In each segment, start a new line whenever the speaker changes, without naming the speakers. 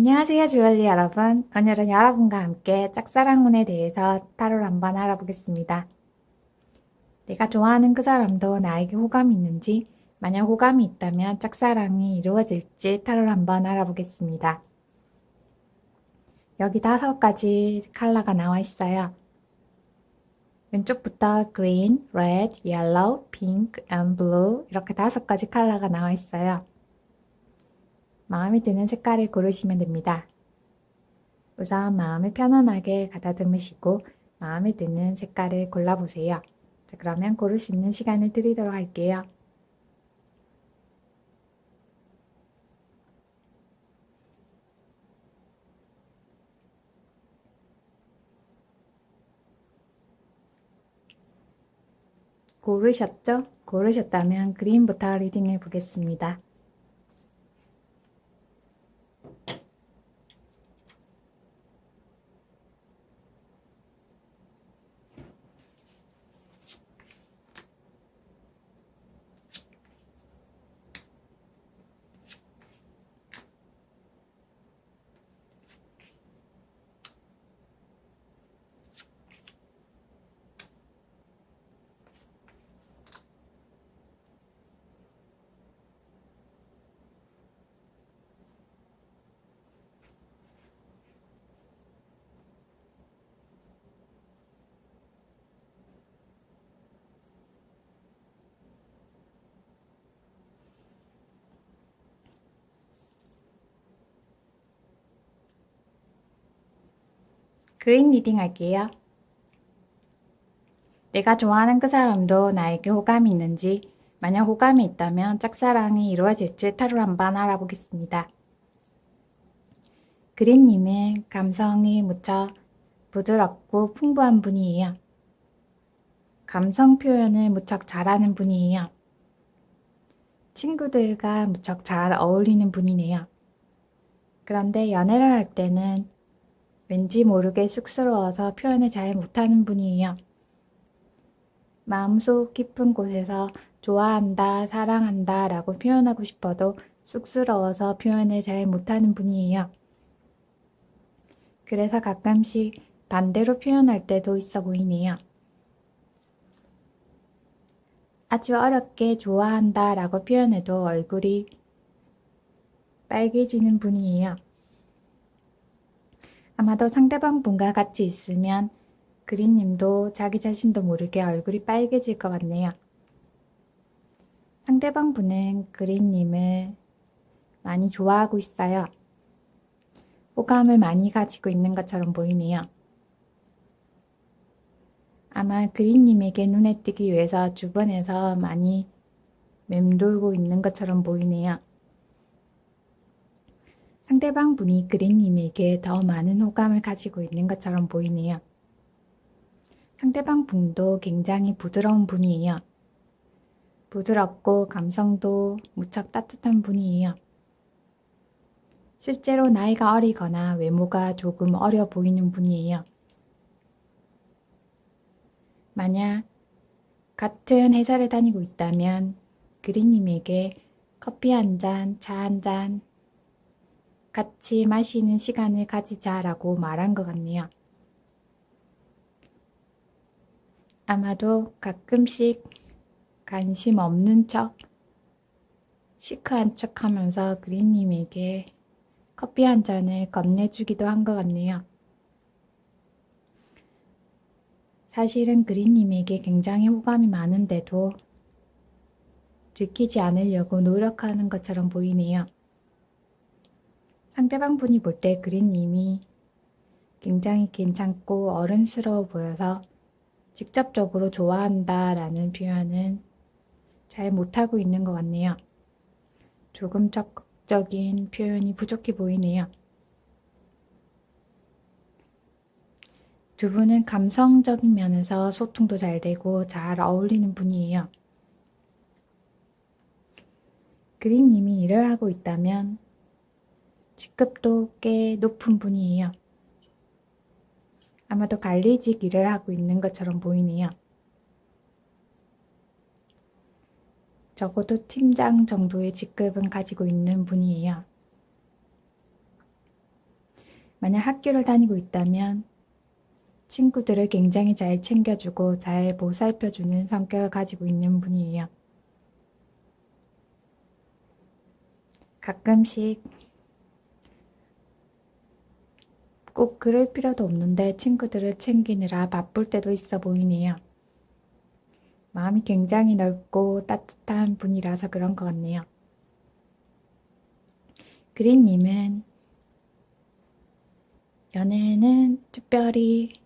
안녕하세요, 주얼리 여러분. 오늘은 여러분과 함께 짝사랑운에 대해서 타로를 한번 알아보겠습니다. 내가 좋아하는 그 사람도 나에게 호감이 있는지, 만약 호감이 있다면 짝사랑이 이루어질지 타로를 한번 알아보겠습니다. 여기 5가지 컬러가 나와 있어요. 왼쪽부터 green, red, yellow, pink, and blue 이렇게 5가지 컬러가 나와 있어요. 마음에 드는 색깔을 고르시면 됩니다. 우선 마음을 편안하게 가다듬으시고 마음에 드는 색깔을 골라보세요. 자, 그러면 고를 수 있는 시간을 드리도록 할게요. 고르셨죠? 고르셨다면 그린부터 리딩해 보겠습니다. 그린 리딩 할게요. 내가 좋아하는 그 사람도 나에게 호감이 있는지, 만약 호감이 있다면 짝사랑이 이루어질지 타로를 한번 알아보겠습니다. 그린님은 감성이 무척 부드럽고 풍부한 분이에요. 감성 표현을 무척 잘하는 분이에요. 친구들과 무척 잘 어울리는 분이네요. 그런데 연애를 할 때는 왠지 모르게 쑥스러워서 표현을 잘 못하는 분이에요. 마음속 깊은 곳에서 좋아한다, 사랑한다 라고 표현하고 싶어도 쑥스러워서 표현을 잘 못하는 분이에요. 그래서 가끔씩 반대로 표현할 때도 있어 보이네요. 아주 어렵게 좋아한다 라고 표현해도 얼굴이 빨개지는 분이에요. 아마도 상대방 분과 같이 있으면 그린님도 자기 자신도 모르게 얼굴이 빨개질 것 같네요. 상대방 분은 그린님을 많이 좋아하고 있어요. 호감을 많이 가지고 있는 것처럼 보이네요. 아마 그린님에게 눈에 띄기 위해서 주변에서 많이 맴돌고 있는 것처럼 보이네요. 상대방 분이 그린님에게 더 많은 호감을 가지고 있는 것처럼 보이네요. 상대방 분도 굉장히 부드러운 분이에요. 부드럽고 감성도 무척 따뜻한 분이에요. 실제로 나이가 어리거나 외모가 조금 어려 보이는 분이에요. 만약 같은 회사를 다니고 있다면 그린님에게 커피 한 잔, 차 한 잔 같이 마시는 시간을 가지자라고 말한 것 같네요. 아마도 가끔씩 관심 없는 척, 시크한 척 하면서 그린님에게 커피 한 잔을 건네주기도 한 것 같네요. 사실은 그린님에게 굉장히 호감이 많은데도 들키지 않으려고 노력하는 것처럼 보이네요. 상대방 분이 볼 때 그린님이 굉장히 괜찮고 어른스러워 보여서 직접적으로 좋아한다 라는 표현은 잘 못하고 있는 것 같네요. 조금 적극적인 표현이 부족해 보이네요. 두 분은 감성적인 면에서 소통도 잘 되고 잘 어울리는 분이에요. 그린님이 일을 하고 있다면 직급도 꽤 높은 분이에요. 아마도 관리직 일을 하고 있는 것처럼 보이네요. 적어도 팀장 정도의 직급은 가지고 있는 분이에요. 만약 학교를 다니고 있다면 친구들을 굉장히 잘 챙겨주고 잘 보살펴주는 성격을 가지고 있는 분이에요. 가끔씩 꼭 그럴 필요도 없는데 친구들을 챙기느라 바쁠 때도 있어 보이네요. 마음이 굉장히 넓고 따뜻한 분이라서 그런 것 같네요. 그린님은 연애는 특별히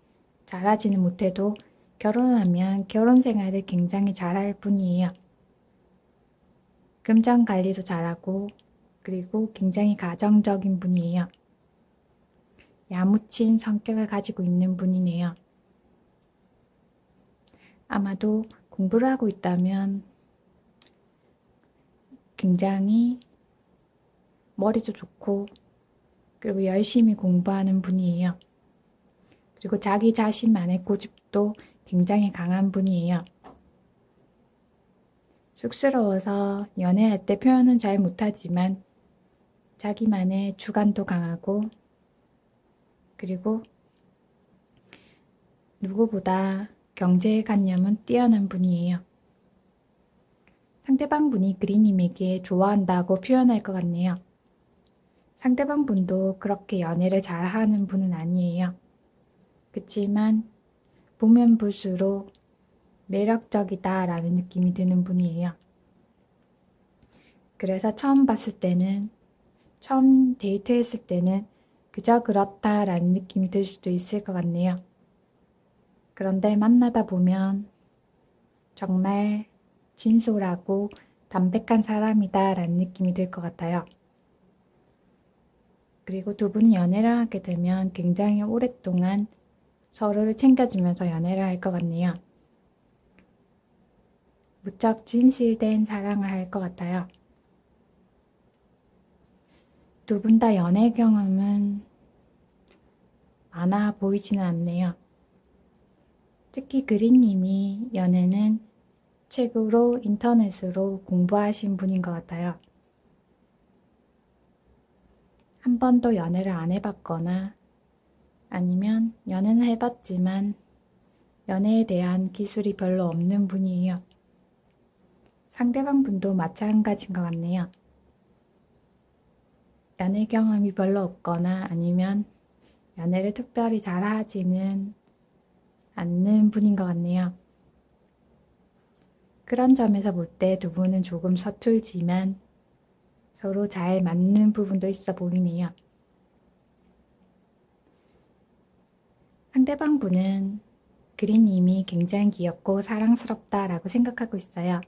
잘하지는 못해도 결혼하면 결혼 생활을 굉장히 잘할 분이에요. 금전 관리도 잘하고 그리고 굉장히 가정적인 분이에요. 야무친 성격을 가지고 있는 분이네요. 아마도 공부를 하고 있다면 굉장히 머리도 좋고 그리고 열심히 공부하는 분이에요. 그리고 자기 자신만의 고집도 굉장히 강한 분이에요. 쑥스러워서 연애할 때 표현은 잘 못하지만 자기만의 주관도 강하고 그리고 누구보다 경제관념은 뛰어난 분이에요. 상대방 분이 그린님에게 좋아한다고 표현할 것 같네요. 상대방 분도 그렇게 연애를 잘하는 분은 아니에요. 그치만 보면 볼수록 매력적이다라는 느낌이 드는 분이에요. 그래서 처음 봤을 때는, 처음 데이트했을 때는 그저 그렇다라는 느낌이 들 수도 있을 것 같네요. 그런데 만나다 보면 정말 진솔하고 담백한 사람이다라는 느낌이 들 것 같아요. 그리고 두 분이 연애를 하게 되면 굉장히 오랫동안 서로를 챙겨주면서 연애를 할 것 같네요. 무척 진실된 사랑을 할 것 같아요. 두 분 다 연애 경험은 많아 보이지는 않네요. 특히 그린님이 연애는 책으로 인터넷으로 공부하신 분인 것 같아요. 한 번도 연애를 안 해봤거나 아니면 연애는 해봤지만 연애에 대한 기술이 별로 없는 분이에요. 상대방 분도 마찬가지인 것 같네요. 연애 경험이 별로 없거나 아니면 연애를 특별히 잘하지는 않는 분인 것 같네요. 그런 점에서 볼 때 두 분은 조금 서툴지만 서로 잘 맞는 부분도 있어 보이네요. 상대방 분은 그린님이 굉장히 귀엽고 사랑스럽다라고 생각하고 있어요.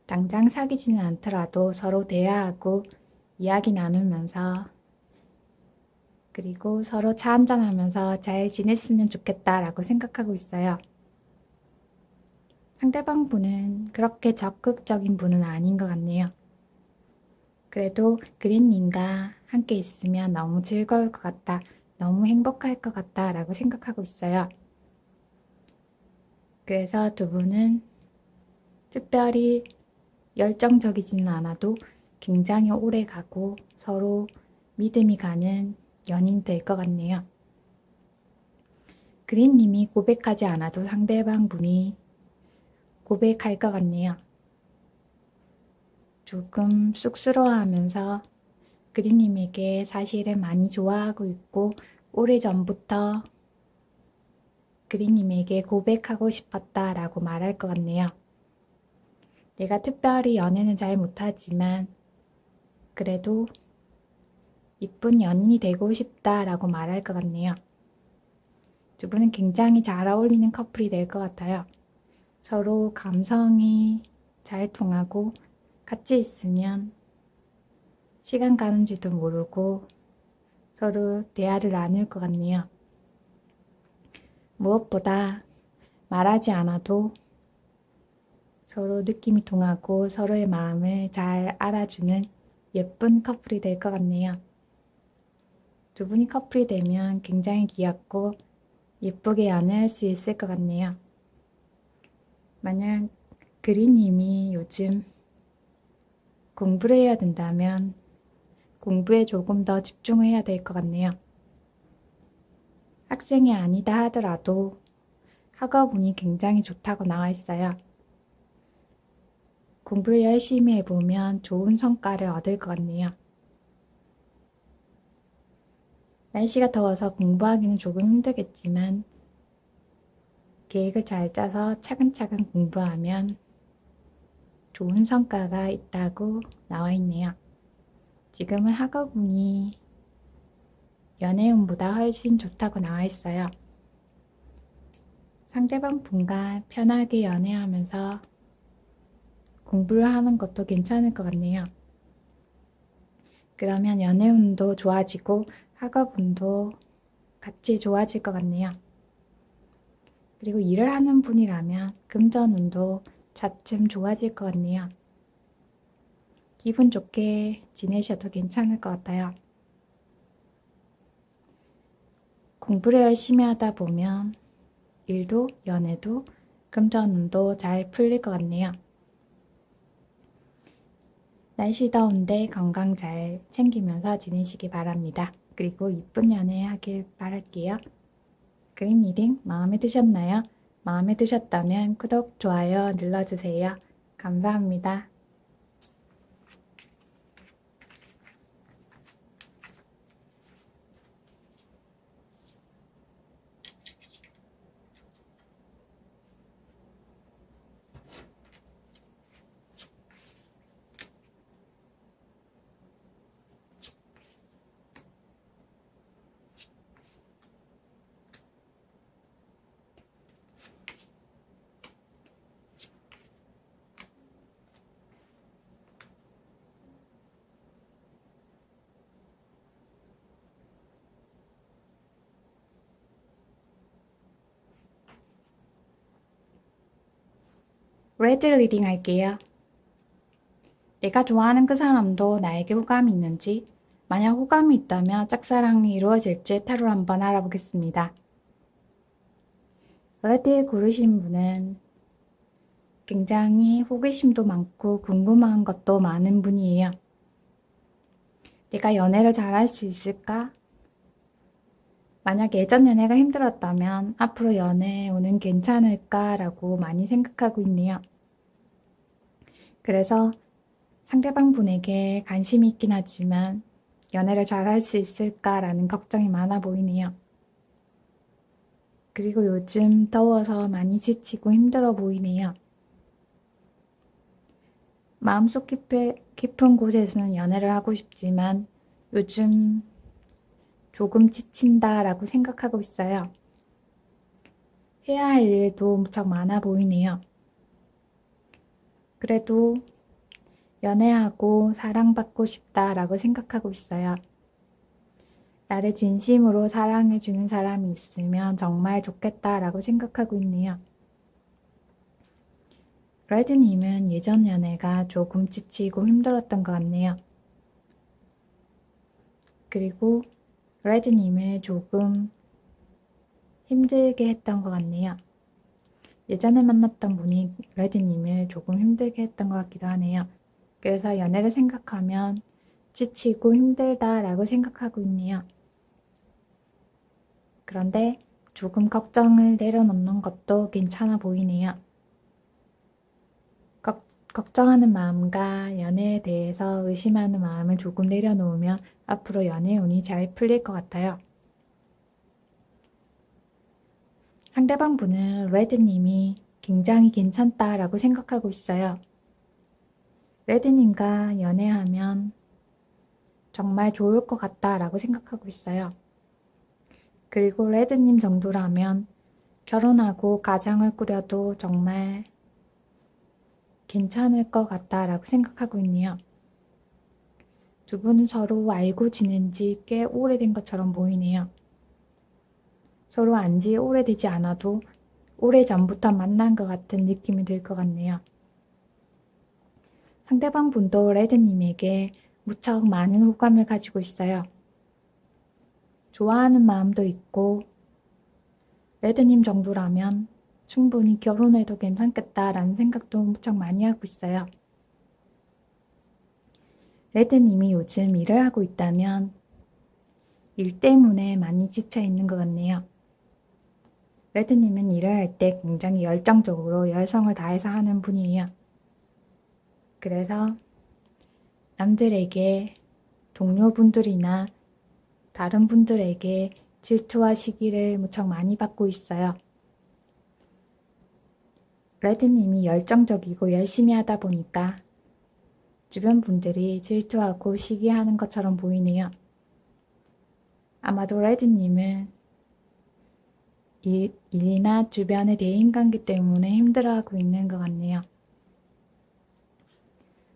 당장 사귀지는 않더라도 서로 대화하고 이야기 나누면서 그리고 서로 차 한잔하면서 잘 지냈으면 좋겠다라고 생각하고 있어요. 상대방 분은 그렇게 적극적인 분은 아닌 것 같네요. 그래도 그린님과 함께 있으면 너무 즐거울 것 같다, 너무 행복할 것 같다 라고 생각하고 있어요. 그래서 두 분은 특별히 열정적이지는 않아도 굉장히 오래 가고 서로 믿음이 가는 연인 될 것 같네요. 그린님이 고백하지 않아도 상대방 분이 고백할 것 같네요. 조금 쑥스러워하면서 그린님에게 사실은 많이 좋아하고 있고 오래전부터 그린님에게 고백하고 싶었다라고 말할 것 같네요. 내가 특별히 연애는 잘 못하지만 그래도 이쁜 연인이 되고 싶다라고 말할 것 같네요. 두 분은 굉장히 잘 어울리는 커플이 될 것 같아요. 서로 감성이 잘 통하고 같이 있으면 시간 가는 줄도 모르고 서로 대화를 나눌 것 같네요. 무엇보다 말하지 않아도 서로 느낌이 통하고 서로의 마음을 잘 알아주는 예쁜 커플이 될 것 같네요. 두 분이 커플이 되면 굉장히 귀엽고 예쁘게 연애할 수 있을 것 같네요. 만약 그린님이 요즘 공부를 해야 된다면 공부에 조금 더 집중해야 될 것 같네요. 학생이 아니다 하더라도 학업 운이 굉장히 좋다고 나와 있어요. 공부를 열심히 해보면 좋은 성과를 얻을 것 같네요. 날씨가 더워서 공부하기는 조금 힘들겠지만 계획을 잘 짜서 차근차근 공부하면 좋은 성과가 있다고 나와 있네요. 지금은 학업 운이 연애운보다 훨씬 좋다고 나와 있어요. 상대방 분과 편하게 연애하면서 공부를 하는 것도 괜찮을 것 같네요. 그러면 연애운도 좋아지고 학업운도 같이 좋아질 것 같네요. 그리고 일을 하는 분이라면 금전운도 차츰 좋아질 것 같네요. 기분 좋게 지내셔도 괜찮을 것 같아요. 공부를 열심히 하다 보면 일도 연애도 금전운도 잘 풀릴 것 같네요. 날씨 더운데 건강 잘 챙기면서 지내시기 바랍니다. 그리고 이쁜 연애 하길 바랄게요. 그림 리딩 마음에 드셨나요? 마음에 드셨다면 구독, 좋아요 눌러주세요. 감사합니다. 레드 리딩 할게요. 내가 좋아하는 그 사람도 나에게 호감이 있는지, 만약 호감이 있다면 짝사랑이 이루어질지 타로 한번 알아보겠습니다. 레드 고르신 분은 굉장히 호기심도 많고 궁금한 것도 많은 분이에요. 내가 연애를 잘할 수 있을까? 만약 예전 연애가 힘들었다면 앞으로 연애 오는 괜찮을까라고 많이 생각하고 있네요. 그래서 상대방 분에게 관심이 있긴 하지만 연애를 잘할 수 있을까라는 걱정이 많아 보이네요. 그리고 요즘 더워서 많이 지치고 힘들어 보이네요. 마음속 깊은 곳에서는 연애를 하고 싶지만 요즘 조금 지친다라고 생각하고 있어요. 해야 할 일도 무척 많아 보이네요. 그래도 연애하고 사랑받고 싶다라고 생각하고 있어요. 나를 진심으로 사랑해주는 사람이 있으면 정말 좋겠다라고 생각하고 있네요. 레드님은 예전 연애가 조금 지치고 힘들었던 것 같네요. 그리고 레드님을 조금 힘들게 했던 것 같네요. 예전에 만났던 분이 레드님을 조금 힘들게 했던 것 같기도 하네요. 그래서 연애를 생각하면 지치고 힘들다라고 생각하고 있네요. 그런데 조금 걱정을 내려놓는 것도 괜찮아 보이네요. 걱정하는 마음과 연애에 대해서 의심하는 마음을 조금 내려놓으면 앞으로 연애 운이 잘 풀릴 것 같아요. 상대방 분은 레드님이 굉장히 괜찮다라고 생각하고 있어요. 레드님과 연애하면 정말 좋을 것 같다라고 생각하고 있어요. 그리고 레드님 정도라면 결혼하고 가정을 꾸려도 정말 괜찮을 것 같다라고 생각하고 있네요. 두 분은 서로 알고 지낸 지 꽤 오래된 것처럼 보이네요. 서로 안 지 오래되지 않아도 오래전부터 만난 것 같은 느낌이 들 것 같네요. 상대방 분도 레드님에게 무척 많은 호감을 가지고 있어요. 좋아하는 마음도 있고 레드님 정도라면 충분히 결혼해도 괜찮겠다라는 생각도 무척 많이 하고 있어요. 레드님이 요즘 일을 하고 있다면 일 때문에 많이 지쳐 있는 것 같네요. 레드님은 일을 할 때 굉장히 열정적으로 열성을 다해서 하는 분이에요. 그래서 남들에게 동료분들이나 다른 분들에게 질투와 시기를 무척 많이 받고 있어요. 레드님이 열정적이고 열심히 하다 보니까 주변 분들이 질투하고 시기하는 것처럼 보이네요. 아마도 레드님은 일이나 주변의 대인관계 때문에 힘들어하고 있는 것 같네요.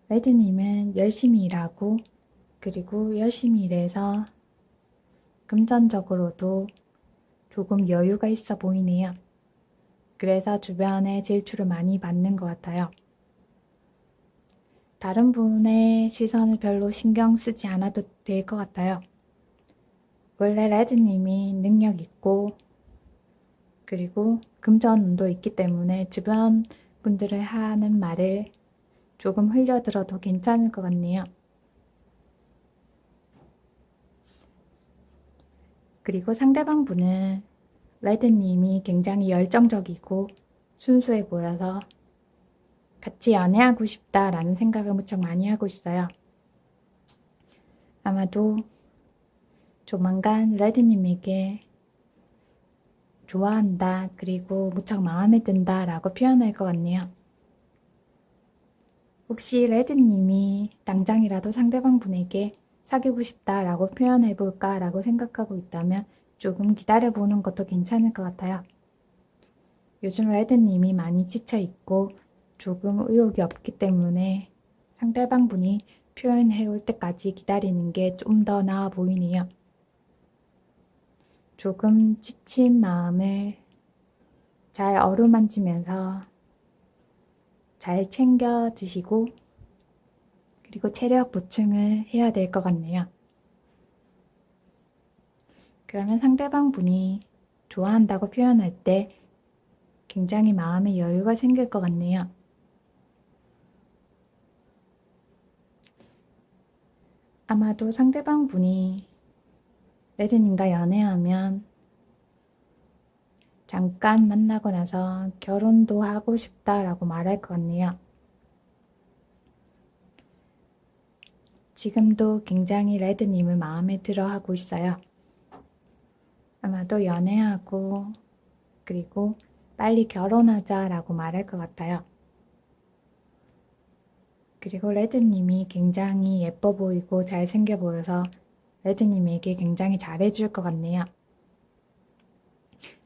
레드님은 열심히 일하고 그리고 열심히 일해서 금전적으로도 조금 여유가 있어 보이네요. 그래서 주변에 질투를 많이 받는 것 같아요. 다른 분의 시선을 별로 신경 쓰지 않아도 될 것 같아요. 원래 레드님이 능력 있고 그리고 금전운도 있기 때문에 주변 분들을 하는 말을 조금 흘려들어도 괜찮을 것 같네요. 그리고 상대방 분은 레드님이 굉장히 열정적이고 순수해 보여서 같이 연애하고 싶다라는 생각을 무척 많이 하고 있어요. 아마도 조만간 레드님에게 좋아한다 그리고 무척 마음에 든다 라고 표현할 것 같네요. 혹시 레드님이 당장이라도 상대방 분에게 사귀고 싶다 라고 표현해 볼까 라고 생각하고 있다면 조금 기다려보는 것도 괜찮을 것 같아요. 요즘 레드님이 많이 지쳐있고 조금 의욕이 없기 때문에 상대방 분이 표현해 올 때까지 기다리는 게 좀 더 나아 보이네요. 조금 지친 마음을 잘 어루만지면서 잘 챙겨 드시고 그리고 체력 보충을 해야 될 것 같네요. 그러면 상대방 분이 좋아한다고 표현할 때 굉장히 마음에 여유가 생길 것 같네요. 아마도 상대방 분이 레드님과 연애하면 잠깐 만나고 나서 결혼도 하고 싶다라고 말할 것 같네요. 지금도 굉장히 레드님을 마음에 들어 하고 있어요. 아마도 연애하고 그리고 빨리 결혼하자라고 말할 것 같아요. 그리고 레드님이 굉장히 예뻐 보이고 잘생겨 보여서 레드님에게 굉장히 잘해줄 것 같네요.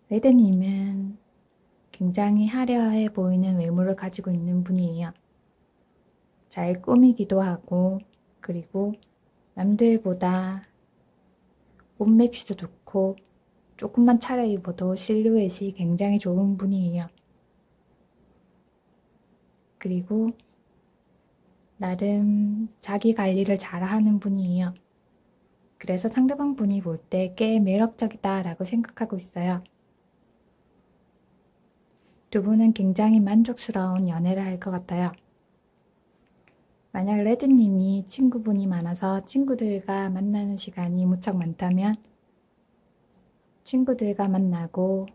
레드님은 굉장히 화려해 보이는 외모를 가지고 있는 분이에요. 잘 꾸미기도 하고 그리고 남들보다 옷맵시도 좋고 조금만 차려입어도 실루엣이 굉장히 좋은 분이에요. 그리고 나름 자기 관리를 잘하는 분이에요. 그래서 상대방 분이 볼 때 꽤 매력적이다라고 생각하고 있어요. 두 분은 굉장히 만족스러운 연애를 할 것 같아요. 만약 레드님이 친구분이 많아서 친구들과 만나는 시간이 무척 많다면 친구들과 만나고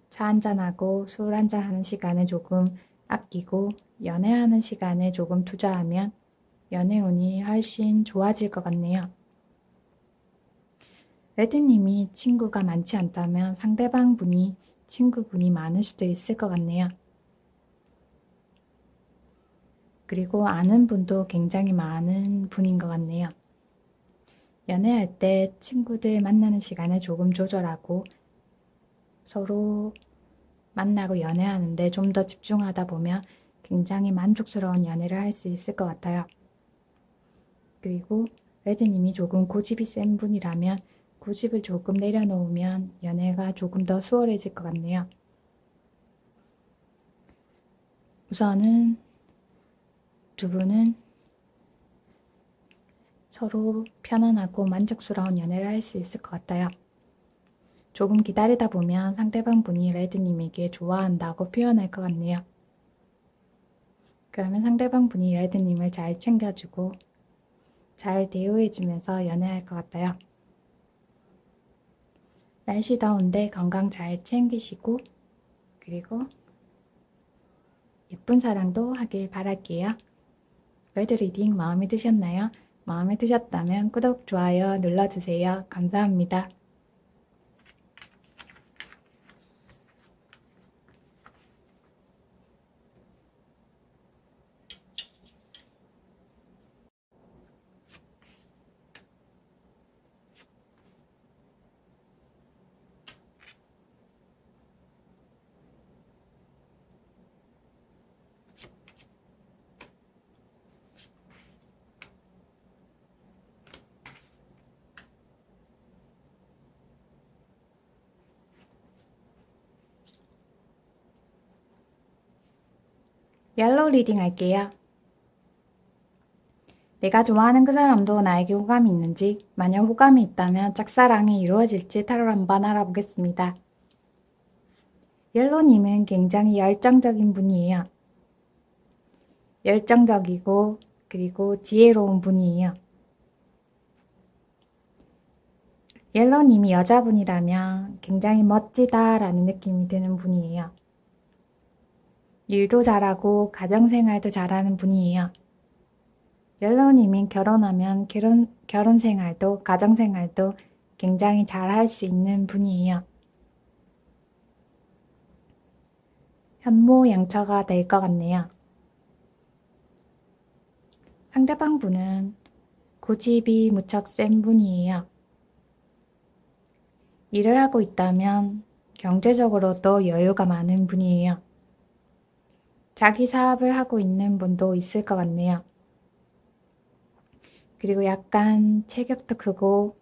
차 한잔하고 술 한잔하는 시간을 조금 아끼고 연애하는 시간에 조금 투자하면 연애운이 훨씬 좋아질 것 같네요. 레드님이 친구가 많지 않다면 상대방 분이 친구분이 많을 수도 있을 것 같네요. 그리고 아는 분도 굉장히 많은 분인 것 같네요. 연애할 때 친구들 만나는 시간을 조금 조절하고 서로 만나고 연애하는데 좀 더 집중하다 보면 굉장히 만족스러운 연애를 할 수 있을 것 같아요. 그리고 레드님이 조금 고집이 센 분이라면 고집을 조금 내려놓으면 연애가 조금 더 수월해질 것 같네요. 우선은 두 분은 서로 편안하고 만족스러운 연애를 할 수 있을 것 같아요. 조금 기다리다 보면 상대방 분이 레드님에게 좋아한다고 표현할 것 같네요. 그러면 상대방 분이 레드님을 잘 챙겨주고 잘 대우해주면서 연애할 것 같아요. 날씨 더운데 건강 잘 챙기시고 그리고 예쁜 사랑도 하길 바랄게요. 레드 리딩 마음에 드셨나요? 마음에 드셨다면 구독, 좋아요 눌러주세요. 감사합니다. 옐로우 리딩 할게요. 내가 좋아하는 그 사람도 나에게 호감이 있는지, 만약 호감이 있다면 짝사랑이 이루어질지 타로 한번 알아보겠습니다. 옐로우님은 굉장히 열정적인 분이에요. 열정적이고 그리고 지혜로운 분이에요. 옐로우님이 여자분이라면 굉장히 멋지다라는 느낌이 드는 분이에요. 일도 잘하고 가정생활도 잘하는 분이에요. 옐로우님이 결혼하면 결혼 생활도 가정생활도 굉장히 잘할 수 있는 분이에요. 현모양처가 될 것 같네요. 상대방 분은 고집이 무척 센 분이에요. 일을 하고 있다면 경제적으로도 여유가 많은 분이에요. 자기 사업을 하고 있는 분도 있을 것 같네요. 그리고 약간 체격도 크고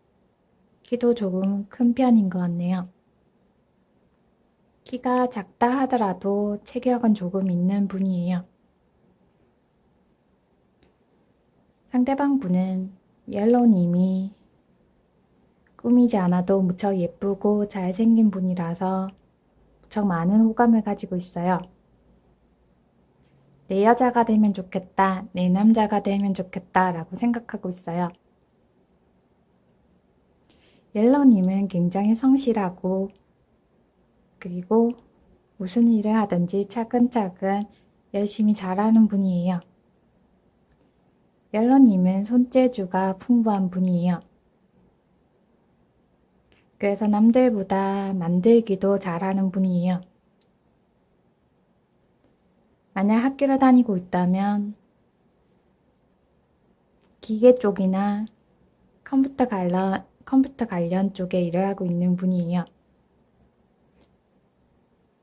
키도 조금 큰 편인 것 같네요. 키가 작다 하더라도 체격은 조금 있는 분이에요. 상대방 분은 옐로우님이 꾸미지 않아도 무척 예쁘고 잘생긴 분이라서 무척 많은 호감을 가지고 있어요. 내 여자가 되면 좋겠다, 내 남자가 되면 좋겠다 라고 생각하고 있어요. 옐로우님은 굉장히 성실하고 그리고 무슨 일을 하든지 차근차근 열심히 잘하는 분이에요. 옐로우님은 손재주가 풍부한 분이에요. 그래서 남들보다 만들기도 잘하는 분이에요. 만약 학교를 다니고 있다면 기계 쪽이나 컴퓨터 관련 쪽에 일을 하고 있는 분이에요.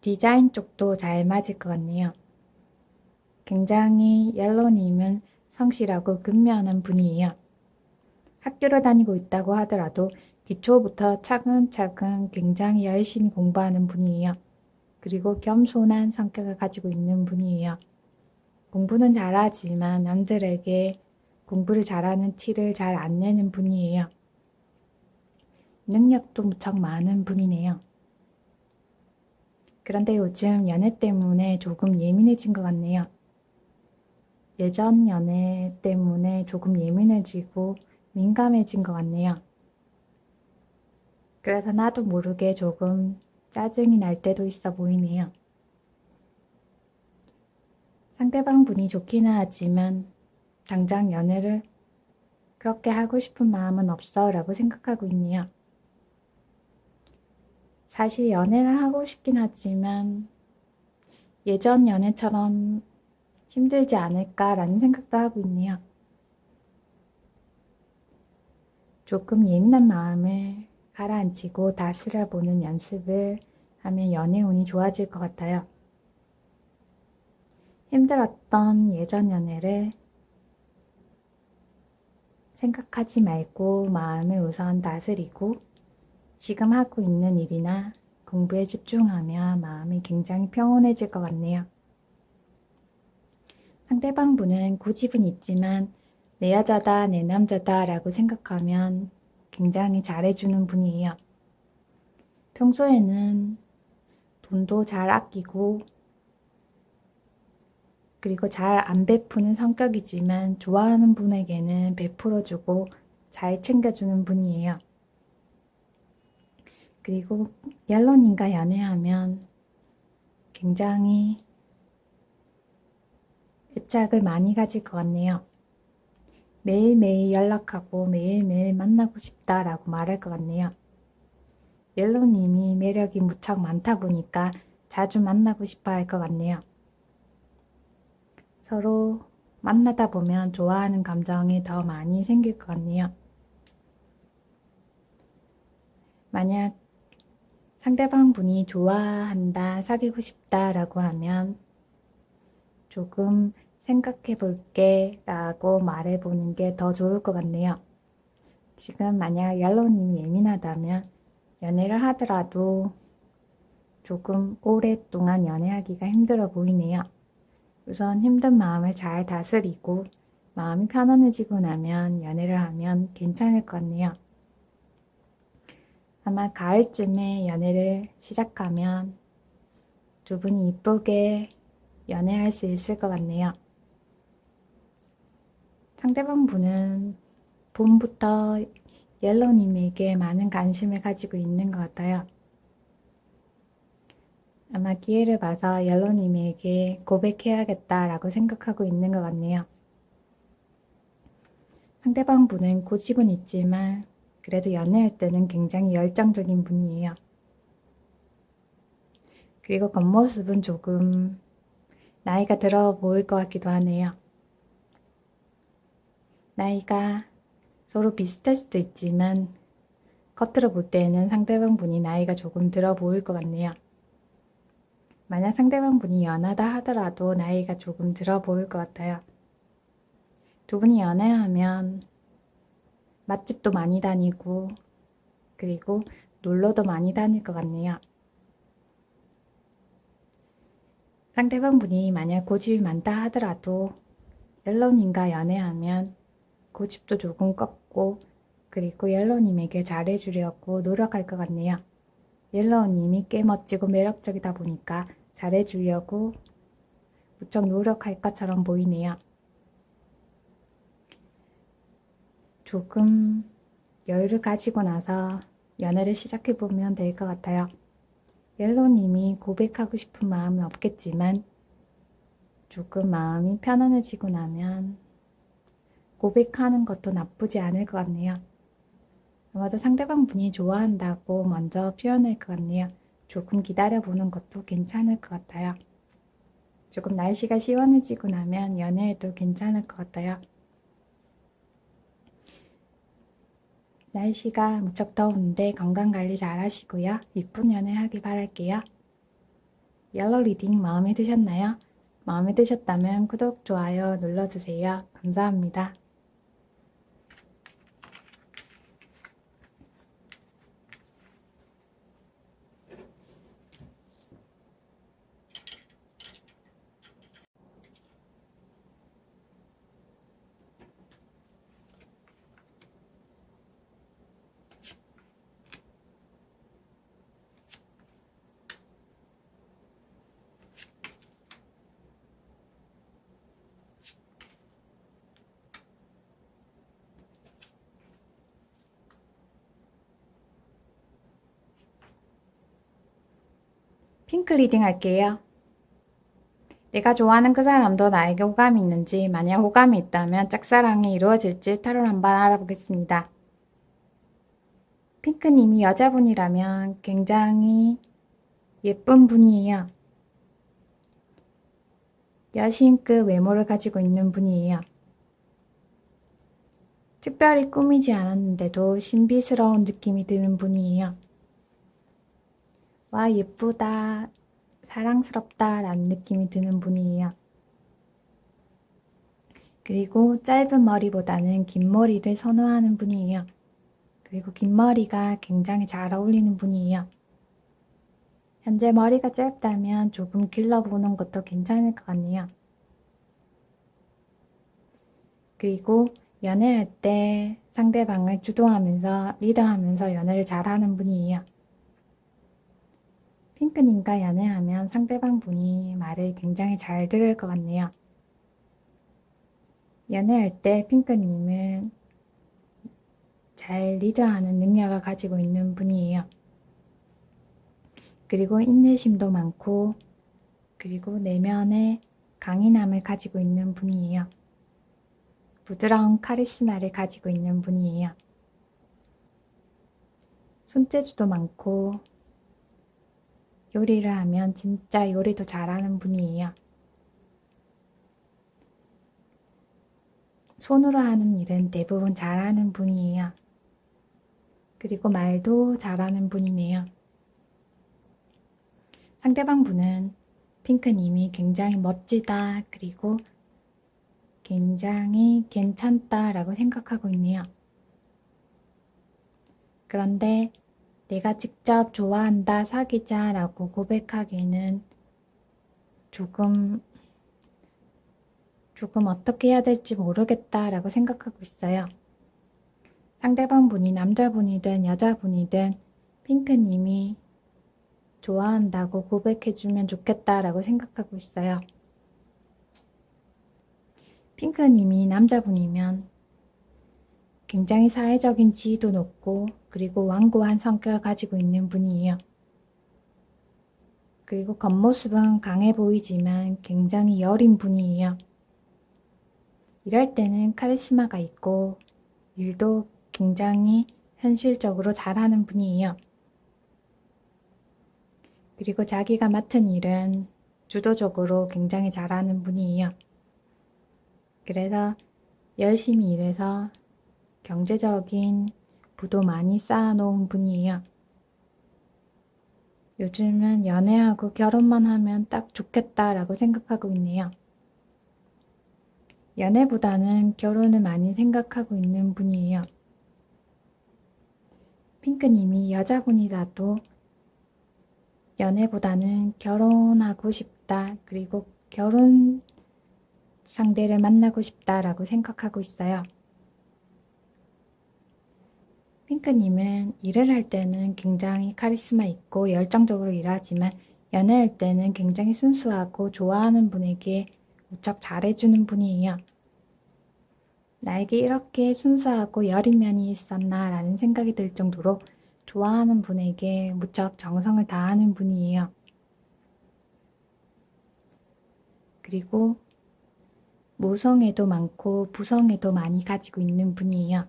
디자인 쪽도 잘 맞을 것 같네요. 굉장히 옐로우님은 성실하고 근면한 분이에요. 학교를 다니고 있다고 하더라도 기초부터 차근차근 굉장히 열심히 공부하는 분이에요. 그리고 겸손한 성격을 가지고 있는 분이에요. 공부는 잘하지만 남들에게 공부를 잘하는 티를 잘 안 내는 분이에요. 능력도 무척 많은 분이네요. 그런데 요즘 연애 때문에 조금 예민해진 것 같네요. 예전 연애 때문에 조금 예민해지고 민감해진 것 같네요. 그래서 나도 모르게 조금 짜증이 날 때도 있어 보이네요. 상대방 분이 좋기는 하지만 당장 연애를 그렇게 하고 싶은 마음은 없어 라고 생각하고 있네요. 사실 연애를 하고 싶긴 하지만 예전 연애처럼 힘들지 않을까라는 생각도 하고 있네요. 조금 예민한 마음을 가라앉히고 다스려보는 연습을 하면 연애 운이 좋아질 것 같아요. 힘들었던 예전 연애를 생각하지 말고 마음을 우선 다스리고 지금 하고 있는 일이나 공부에 집중하면 마음이 굉장히 평온해질 것 같네요. 상대방 분은 고집은 있지만 내 여자다, 내 남자다 라고 생각하면 굉장히 잘해주는 분이에요. 평소에는 돈도 잘 아끼고 그리고 잘 안 베푸는 성격이지만 좋아하는 분에게는 베풀어주고 잘 챙겨주는 분이에요. 그리고 옐로님과 연애하면 굉장히 애착을 많이 가질 것 같네요. 매일매일 연락하고 매일매일 만나고 싶다라고 말할 것 같네요. 옐로님이 매력이 무척 많다 보니까 자주 만나고 싶어 할 것 같네요. 서로 만나다 보면 좋아하는 감정이 더 많이 생길 것 같네요. 만약 상대방 분이 좋아한다, 사귀고 싶다라고 하면 조금 생각해 볼게 라고 말해 보는 게 더 좋을 것 같네요. 지금 만약 옐로님이 예민하다면 연애를 하더라도 조금 오랫동안 연애하기가 힘들어 보이네요. 우선 힘든 마음을 잘 다스리고 마음이 편안해지고 나면 연애를 하면 괜찮을 것 같네요. 아마 가을쯤에 연애를 시작하면 두 분이 이쁘게 연애할 수 있을 것 같네요. 상대방 분은 봄부터 옐로님에게 많은 관심을 가지고 있는 것 같아요. 아마 기회를 봐서 옐로님에게 고백해야겠다라고 생각하고 있는 것 같네요. 상대방 분은 고집은 있지만 그래도 연애할 때는 굉장히 열정적인 분이에요. 그리고 겉모습은 조금 나이가 들어 보일 것 같기도 하네요. 나이가 서로 비슷할 수도 있지만 겉으로 볼 때에는 상대방 분이 나이가 조금 들어 보일 것 같네요. 만약 상대방 분이 연하다 하더라도 나이가 조금 들어 보일 것 같아요. 두 분이 연애하면 맛집도 많이 다니고 그리고 놀러도 많이 다닐 것 같네요. 상대방 분이 만약 고집이 많다 하더라도 옐로님과 연애하면 고집도 조금 꺾고 그리고 옐로님에게 잘해주려고 노력할 것 같네요. 옐로우님이 꽤 멋지고 매력적이다 보니까 잘해주려고 무척 노력할 것처럼 보이네요. 조금 여유를 가지고 나서 연애를 시작해보면 될 것 같아요. 옐로우님이 고백하고 싶은 마음은 없겠지만 조금 마음이 편안해지고 나면 고백하는 것도 나쁘지 않을 것 같네요. 아마도 상대방 분이 좋아한다고 먼저 표현할 것 같네요. 조금 기다려보는 것도 괜찮을 것 같아요. 조금 날씨가 시원해지고 나면 연애해도 괜찮을 것 같아요. 날씨가 무척 더운데 건강관리 잘 하시고요. 이쁜 연애하길 바랄게요. 옐로 리딩 마음에 드셨나요? 마음에 드셨다면 구독, 좋아요 눌러주세요. 감사합니다. 핑크 리딩 할게요. 내가 좋아하는 그 사람도 나에게 호감이 있는지, 만약 호감이 있다면 짝사랑이 이루어질지 타로를 한번 알아보겠습니다. 핑크님이 여자분이라면 굉장히 예쁜 분이에요. 여신급 외모를 가지고 있는 분이에요. 특별히 꾸미지 않았는데도 신비스러운 느낌이 드는 분이에요. 와, 예쁘다, 사랑스럽다 라는 느낌이 드는 분이에요. 그리고 짧은 머리보다는 긴 머리를 선호하는 분이에요. 그리고 긴 머리가 굉장히 잘 어울리는 분이에요. 현재 머리가 짧다면 조금 길러보는 것도 괜찮을 것 같네요. 그리고 연애할 때 상대방을 주도하면서 리더하면서 연애를 잘하는 분이에요. 핑크님과 연애하면 상대방 분이 말을 굉장히 잘 들을 것 같네요. 연애할 때 핑크님은 잘 리더하는 능력을 가지고 있는 분이에요. 그리고 인내심도 많고, 그리고 내면에 강인함을 가지고 있는 분이에요. 부드러운 카리스마를 가지고 있는 분이에요. 손재주도 많고, 요리를 하면 진짜 요리도 잘하는 분이에요. 손으로 하는 일은 대부분 잘하는 분이에요. 그리고 말도 잘하는 분이네요. 상대방 분은 핑크님이 굉장히 멋지다, 그리고 굉장히 괜찮다라고 생각하고 있네요. 그런데 내가 직접 좋아한다, 사귀자 라고 고백하기에는 조금 어떻게 해야 될지 모르겠다 라고 생각하고 있어요. 상대방 분이 남자분이든 여자분이든 핑크님이 좋아한다고 고백해주면 좋겠다라고 생각하고 있어요. 핑크님이 남자분이면 굉장히 사회적인 지위도 높고 그리고 완고한 성격을 가지고 있는 분이에요. 그리고 겉모습은 강해 보이지만 굉장히 여린 분이에요. 일할 때는 카리스마가 있고 일도 굉장히 현실적으로 잘하는 분이에요. 그리고 자기가 맡은 일은 주도적으로 굉장히 잘하는 분이에요. 그래서 열심히 일해서 경제적인 부도 많이 쌓아놓은 분이에요. 요즘은 연애하고 결혼만 하면 딱 좋겠다라고 생각하고 있네요. 연애보다는 결혼을 많이 생각하고 있는 분이에요. 핑크님이 여자분이라도 연애보다는 결혼하고 싶다, 그리고 결혼 상대를 만나고 싶다라고 생각하고 있어요. 핑크님은 일을 할 때는 굉장히 카리스마 있고 열정적으로 일하지만 연애할 때는 굉장히 순수하고 좋아하는 분에게 무척 잘해주는 분이에요. 나에게 이렇게 순수하고 여린 면이 있었나 라는 생각이 들 정도로 좋아하는 분에게 무척 정성을 다하는 분이에요. 그리고 모성애도 많고 부성애도 많이 가지고 있는 분이에요.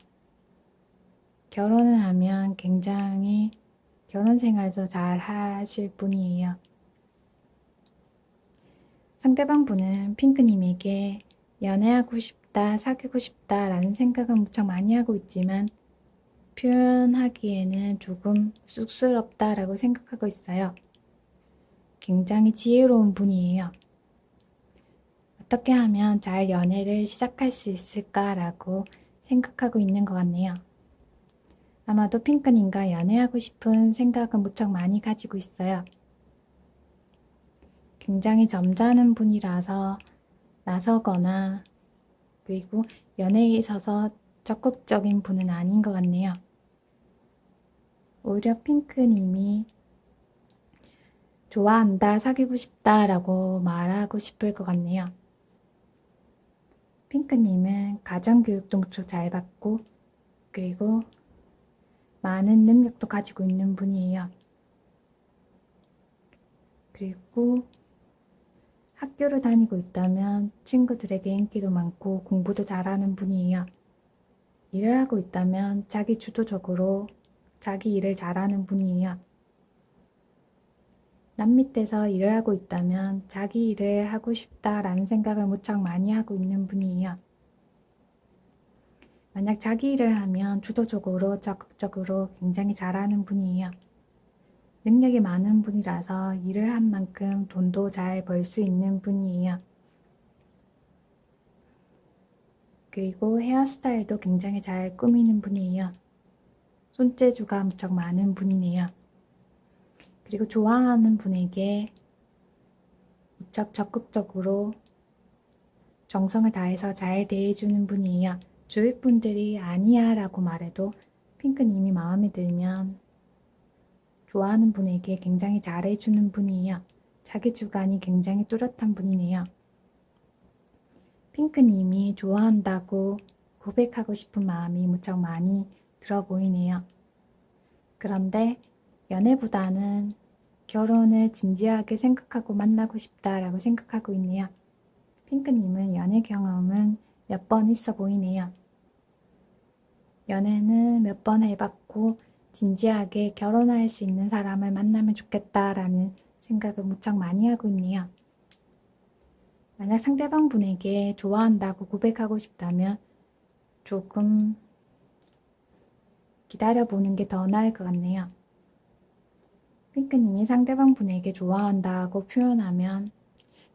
결혼을 하면 굉장히 결혼 생활도 잘 하실 분이에요. 상대방 분은 핑크님에게 연애하고 싶다, 사귀고 싶다 라는 생각은 무척 많이 하고 있지만 표현하기에는 조금 쑥스럽다라고 생각하고 있어요. 굉장히 지혜로운 분이에요. 어떻게 하면 잘 연애를 시작할 수 있을까라고 생각하고 있는 것 같네요. 아마도 핑크님과 연애하고 싶은 생각은 무척 많이 가지고 있어요. 굉장히 점잖은 분이라서 나서거나 그리고 연애에 있어서 적극적인 분은 아닌 것 같네요. 오히려 핑크님이 좋아한다, 사귀고 싶다 라고 말하고 싶을 것 같네요. 핑크님은 가정교육도 무척 잘 받고 그리고 많은 능력도 가지고 있는 분이에요. 그리고 학교를 다니고 있다면 친구들에게 인기도 많고 공부도 잘하는 분이에요. 일을 하고 있다면 자기 주도적으로 자기 일을 잘하는 분이에요. 남 밑에서 일을 하고 있다면 자기 일을 하고 싶다라는 생각을 무척 많이 하고 있는 분이에요. 만약 자기 일을 하면 주도적으로 적극적으로 굉장히 잘하는 분이에요. 능력이 많은 분이라서 일을 한 만큼 돈도 잘 벌 수 있는 분이에요. 그리고 헤어스타일도 굉장히 잘 꾸미는 분이에요. 손재주가 무척 많은 분이네요. 그리고 좋아하는 분에게 무척 적극적으로 정성을 다해서 잘 대해주는 분이에요. 주위 분들이 아니야 라고 말해도 핑크님이 마음에 들면 좋아하는 분에게 굉장히 잘해주는 분이에요. 자기 주관이 굉장히 뚜렷한 분이네요. 핑크님이 좋아한다고 고백하고 싶은 마음이 무척 많이 들어 보이네요. 그런데 연애보다는 결혼을 진지하게 생각하고 만나고 싶다라고 생각하고 있네요. 핑크님은 연애 경험은 몇 번 있어 보이네요. 연애는 몇 번 해봤고 진지하게 결혼할 수 있는 사람을 만나면 좋겠다라는 생각을 무척 많이 하고 있네요. 만약 상대방 분에게 좋아한다고 고백하고 싶다면 조금 기다려보는 게 더 나을 것 같네요. 핑크님이 상대방 분에게 좋아한다고 표현하면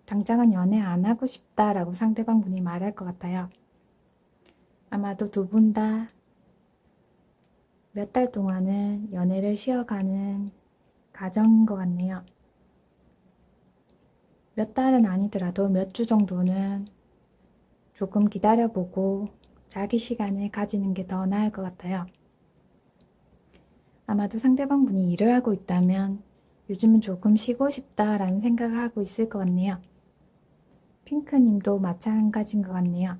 당장은 연애 안 하고 싶다라고 상대방 분이 말할 것 같아요. 아마도 두 분 다 몇 달 동안은 연애를 쉬어가는 과정인 것 같네요. 몇 달은 아니더라도 몇 주 정도는 조금 기다려보고 자기 시간을 가지는 게 더 나을 것 같아요. 아마도 상대방 분이 일을 하고 있다면 요즘은 조금 쉬고 싶다라는 생각을 하고 있을 것 같네요. 핑크님도 마찬가지인 것 같네요.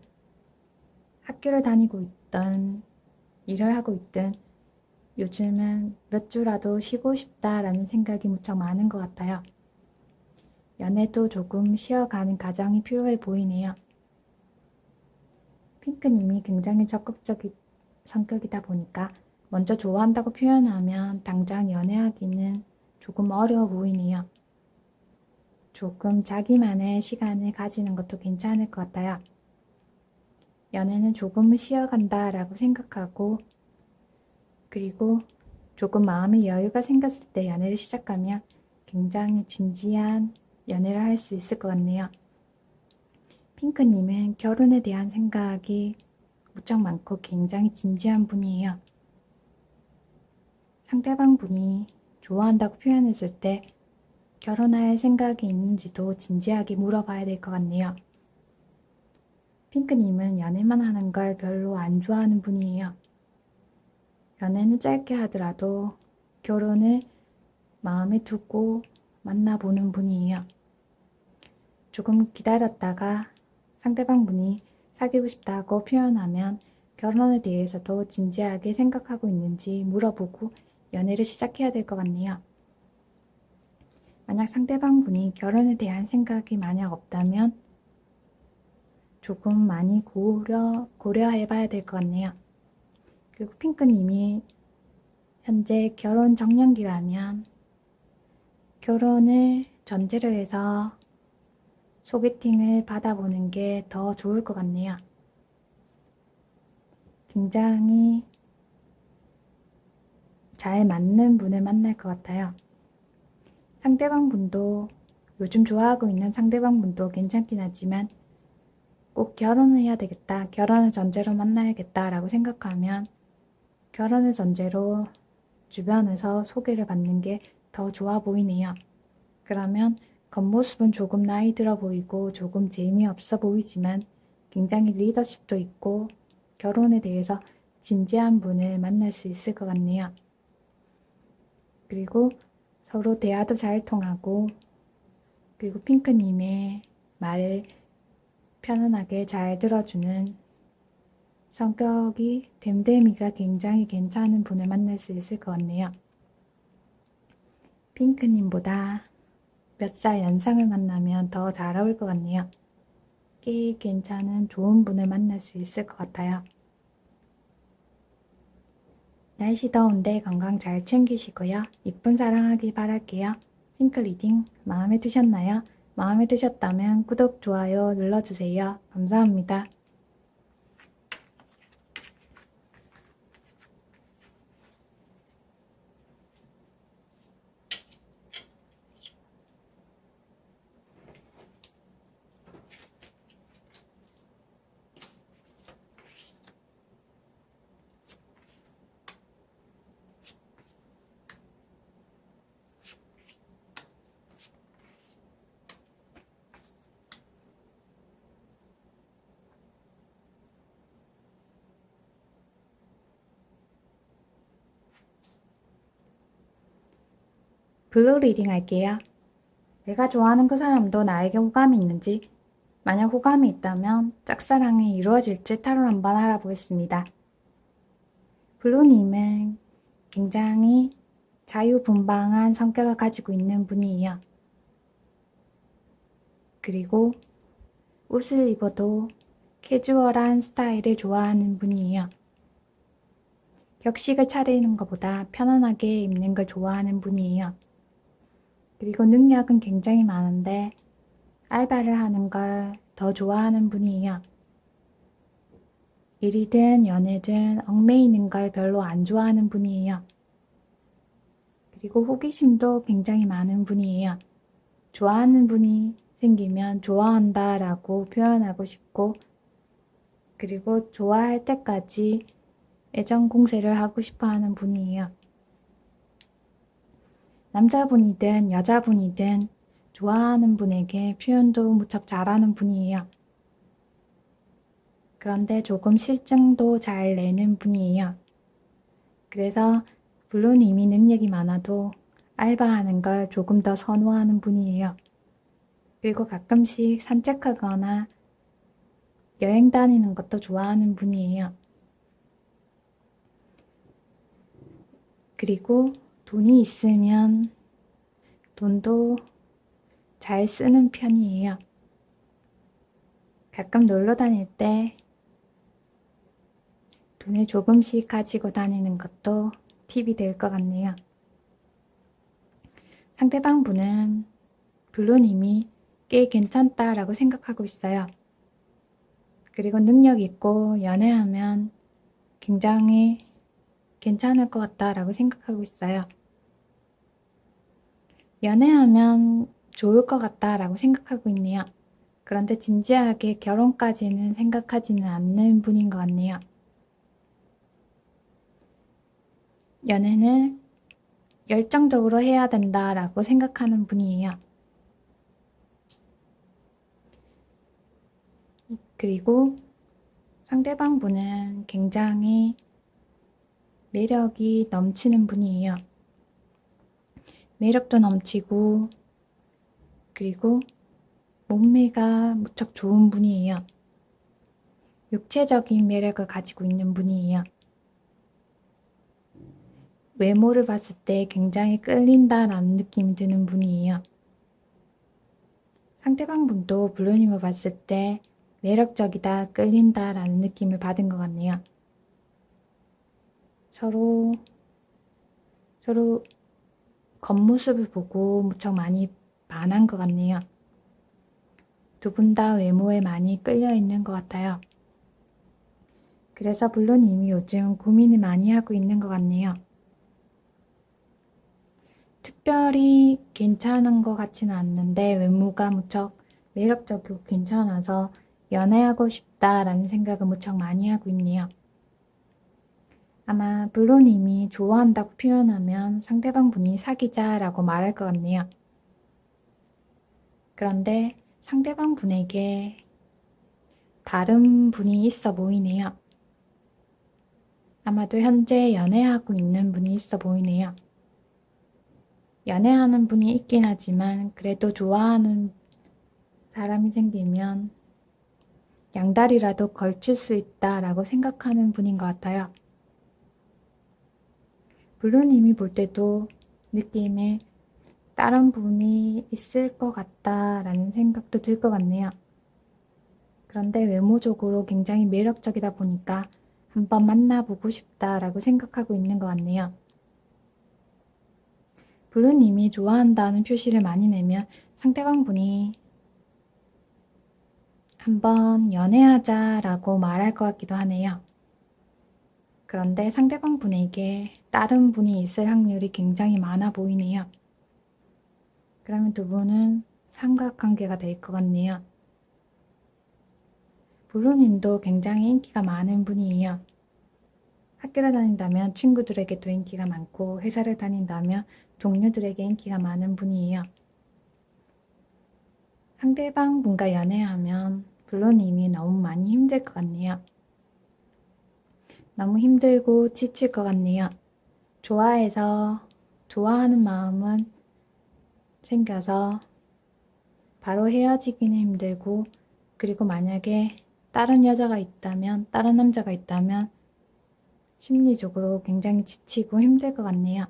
학교를 다니고 있던 일을 하고 있든 요즘은 몇 주라도 쉬고 싶다라는 생각이 무척 많은 것 같아요. 연애도 조금 쉬어가는 과정이 필요해 보이네요. 핑크님이 굉장히 적극적인 성격이다 보니까 먼저 좋아한다고 표현하면 당장 연애하기는 조금 어려워 보이네요. 조금 자기만의 시간을 가지는 것도 괜찮을 것 같아요. 연애는 조금 쉬어간다라고 생각하고 그리고 조금 마음의 여유가 생겼을 때 연애를 시작하면 굉장히 진지한 연애를 할 수 있을 것 같네요. 핑크님은 결혼에 대한 생각이 무척 많고 굉장히 진지한 분이에요. 상대방 분이 좋아한다고 표현했을 때 결혼할 생각이 있는지도 진지하게 물어봐야 될 것 같네요. 핑크님은 연애만 하는 걸 별로 안 좋아하는 분이에요. 연애는 짧게 하더라도 결혼을 마음에 두고 만나보는 분이에요. 조금 기다렸다가 상대방 분이 사귀고 싶다고 표현하면 결혼에 대해서도 진지하게 생각하고 있는지 물어보고 연애를 시작해야 될 것 같네요. 만약 상대방 분이 결혼에 대한 생각이 만약 없다면 조금 많이 고려해 봐야 될 것 같네요. 그리고 핑크님이 현재 결혼 정년기라면 결혼을 전제로 해서 소개팅을 받아보는 게 더 좋을 것 같네요. 굉장히 잘 맞는 분을 만날 것 같아요. 상대방 분도 요즘 좋아하고 있는 상대방 분도 괜찮긴 하지만 꼭 결혼을 해야 되겠다, 결혼을 전제로 만나야겠다 라고 생각하면 결혼을 전제로 주변에서 소개를 받는 게 더 좋아 보이네요. 그러면 겉모습은 조금 나이 들어 보이고 조금 재미없어 보이지만 굉장히 리더십도 있고 결혼에 대해서 진지한 분을 만날 수 있을 것 같네요. 그리고 서로 대화도 잘 통하고 그리고 핑크님의 말을 편안하게 잘 들어주는 성격이 됨됨이가 굉장히 괜찮은 분을 만날 수 있을 것 같네요. 핑크님보다 몇 살 연상을 만나면 더 잘 어울릴 것 같네요. 꽤 괜찮은 좋은 분을 만날 수 있을 것 같아요. 날씨 더운데 건강 잘 챙기시고요. 이쁜 사랑하길 바랄게요. 핑크 리딩 마음에 드셨나요? 마음에 드셨다면 구독, 좋아요 눌러주세요. 감사합니다. 블루 리딩 할게요. 내가 좋아하는 그 사람도 나에게 호감이 있는지, 만약 호감이 있다면 짝사랑이 이루어질지 타로 한번 알아보겠습니다. 블루님은 굉장히 자유분방한 성격을 가지고 있는 분이에요. 그리고 옷을 입어도 캐주얼한 스타일을 좋아하는 분이에요. 격식을 차리는 것보다 편안하게 입는 걸 좋아하는 분이에요. 그리고 능력은 굉장히 많은데 알바를 하는 걸 더 좋아하는 분이에요. 일이든 연애든 얽매이는 걸 별로 안 좋아하는 분이에요. 그리고 호기심도 굉장히 많은 분이에요. 좋아하는 분이 생기면 좋아한다 라고 표현하고 싶고, 그리고 좋아할 때까지 애정 공세를 하고 싶어 하는 분이에요. 남자분이든 여자분이든 좋아하는 분에게 표현도 무척 잘하는 분이에요. 그런데 조금 실증도 잘 내는 분이에요. 그래서 물론 이미 능력이 많아도 알바하는 걸 조금 더 선호하는 분이에요. 그리고 가끔씩 산책하거나 여행 다니는 것도 좋아하는 분이에요. 그리고 돈이 있으면 돈도 잘 쓰는 편이에요. 가끔 놀러 다닐 때 돈을 조금씩 가지고 다니는 것도 팁이 될 것 같네요. 상대방 분은 물론 이미 꽤 괜찮다라고 생각하고 있어요. 그리고 능력 있고 연애하면 굉장히 괜찮을 것 같다라고 생각하고 있어요. 연애하면 좋을 것 같다라고 생각하고 있네요. 그런데 진지하게 결혼까지는 생각하지는 않는 분인 것 같네요. 연애는 열정적으로 해야 된다라고 생각하는 분이에요. 그리고 상대방 분은 굉장히 매력이 넘치는 분이에요. 매력도 넘치고, 그리고 몸매가 무척 좋은 분이에요. 육체적인 매력을 가지고 있는 분이에요. 외모를 봤을 때 굉장히 끌린다라는 느낌이 드는 분이에요. 상대방 분도 블루님을 봤을 때 매력적이다, 끌린다라는 느낌을 받은 것 같네요. 서로 겉모습을 보고 무척 많이 반한 것 같네요. 두 분 다 외모에 많이 끌려 있는 것 같아요. 그래서 블루님이 요즘 고민을 많이 하고 있는 것 같네요. 특별히 괜찮은 것 같지는 않는데 외모가 무척 매력적이고 괜찮아서 연애하고 싶다라는 생각을 무척 많이 하고 있네요. 아마 블루님이 좋아한다고 표현하면 상대방 분이 사귀자라고 말할 것 같네요. 그런데 상대방 분에게 다른 분이 있어 보이네요. 아마도 현재 연애하고 있는 분이 있어 보이네요. 연애하는 분이 있긴 하지만 그래도 좋아하는 사람이 생기면 양다리라도 걸칠 수 있다라고 생각하는 분인 것 같아요. 블루님이 볼 때도 느낌에 다른 분이 있을 것 같다라는 생각도 들 것 같네요. 그런데 외모적으로 굉장히 매력적이다 보니까 한번 만나보고 싶다라고 생각하고 있는 것 같네요. 블루님이 좋아한다는 표시를 많이 내면 상대방 분이 한번 연애하자라고 말할 것 같기도 하네요. 그런데 상대방 분에게 다른 분이 있을 확률이 굉장히 많아 보이네요. 그러면 두 분은 삼각관계가 될 것 같네요. 블루님도 굉장히 인기가 많은 분이에요. 학교를 다닌다면 친구들에게도 인기가 많고 회사를 다닌다면 동료들에게 인기가 많은 분이에요. 상대방 분과 연애하면 블루님이 너무 많이 힘들 것 같네요. 너무 힘들고 지칠 것 같네요. 좋아해서 좋아하는 마음은 생겨서 바로 헤어지기는 힘들고, 그리고 만약에 다른 여자가 있다면, 다른 남자가 있다면 심리적으로 굉장히 지치고 힘들 것 같네요.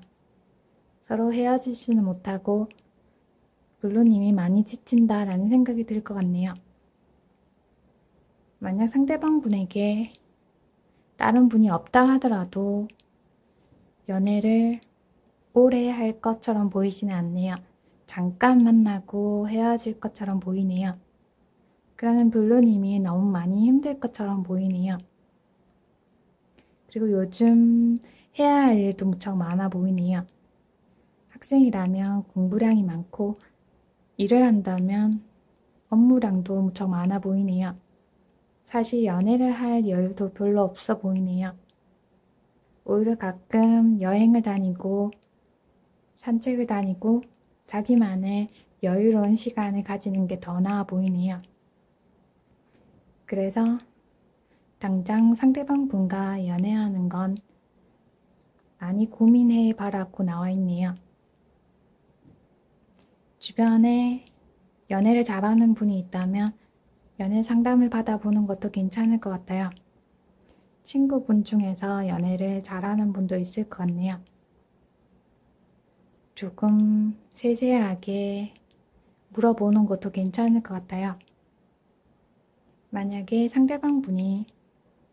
서로 헤어지지는 못하고 블루님이 많이 지친다라는 생각이 들 것 같네요. 만약 상대방 분에게 다른 분이 없다 하더라도 연애를 오래 할 것처럼 보이지는 않네요. 잠깐 만나고 헤어질 것처럼 보이네요. 그러는 블루님이 너무 많이 힘들 것처럼 보이네요. 그리고 요즘 해야 할 일도 무척 많아 보이네요. 학생이라면 공부량이 많고 일을 한다면 업무량도 무척 많아 보이네요. 사실 연애를 할 여유도 별로 없어 보이네요. 오히려 가끔 여행을 다니고 산책을 다니고 자기만의 여유로운 시간을 가지는 게 더 나아 보이네요. 그래서 당장 상대방 분과 연애하는 건 많이 고민해 봐라고 나와 있네요. 주변에 연애를 잘하는 분이 있다면 연애 상담을 받아보는 것도 괜찮을 것 같아요. 친구분 중에서 연애를 잘하는 분도 있을 것 같네요. 조금 세세하게 물어보는 것도 괜찮을 것 같아요. 만약에 상대방 분이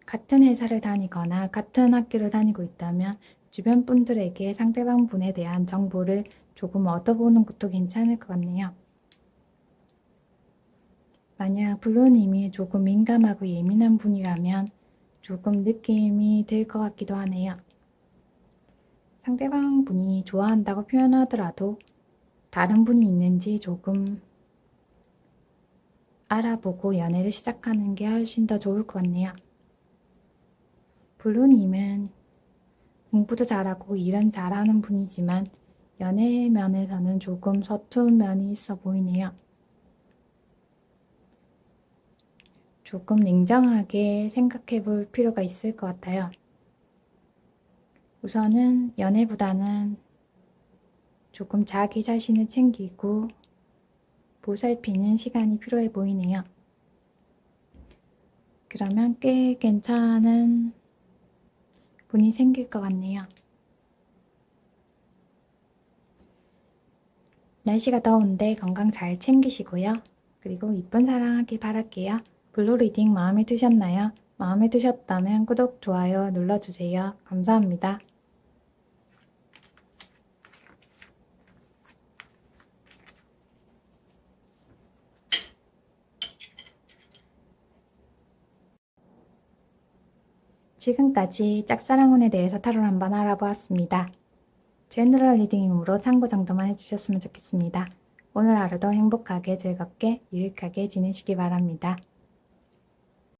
같은 회사를 다니거나 같은 학교를 다니고 있다면 주변 분들에게 상대방 분에 대한 정보를 조금 얻어보는 것도 괜찮을 것 같네요. 만약 블루님이 조금 민감하고 예민한 분이라면 조금 느낌이 들 것 같기도 하네요. 상대방 분이 좋아한다고 표현하더라도 다른 분이 있는지 조금 알아보고 연애를 시작하는 게 훨씬 더 좋을 것 같네요. 블루님은 공부도 잘하고 일은 잘하는 분이지만 연애 면에서는 조금 서툰 면이 있어 보이네요. 조금 냉정하게 생각해 볼 필요가 있을 것 같아요. 우선은 연애보다는 조금 자기 자신을 챙기고 보살피는 시간이 필요해 보이네요. 그러면 꽤 괜찮은 분이 생길 것 같네요. 날씨가 더운데 건강 잘 챙기시고요. 그리고 이쁜 사랑하길 바랄게요. 블루 리딩 마음에 드셨나요? 마음에 드셨다면 구독, 좋아요 눌러주세요. 감사합니다. 지금까지 짝사랑운에 대해서 타로 한번 알아보았습니다. 제너럴 리딩이므로 참고 정도만 해주셨으면 좋겠습니다. 오늘 하루도 행복하게 즐겁게 유익하게 지내시기 바랍니다.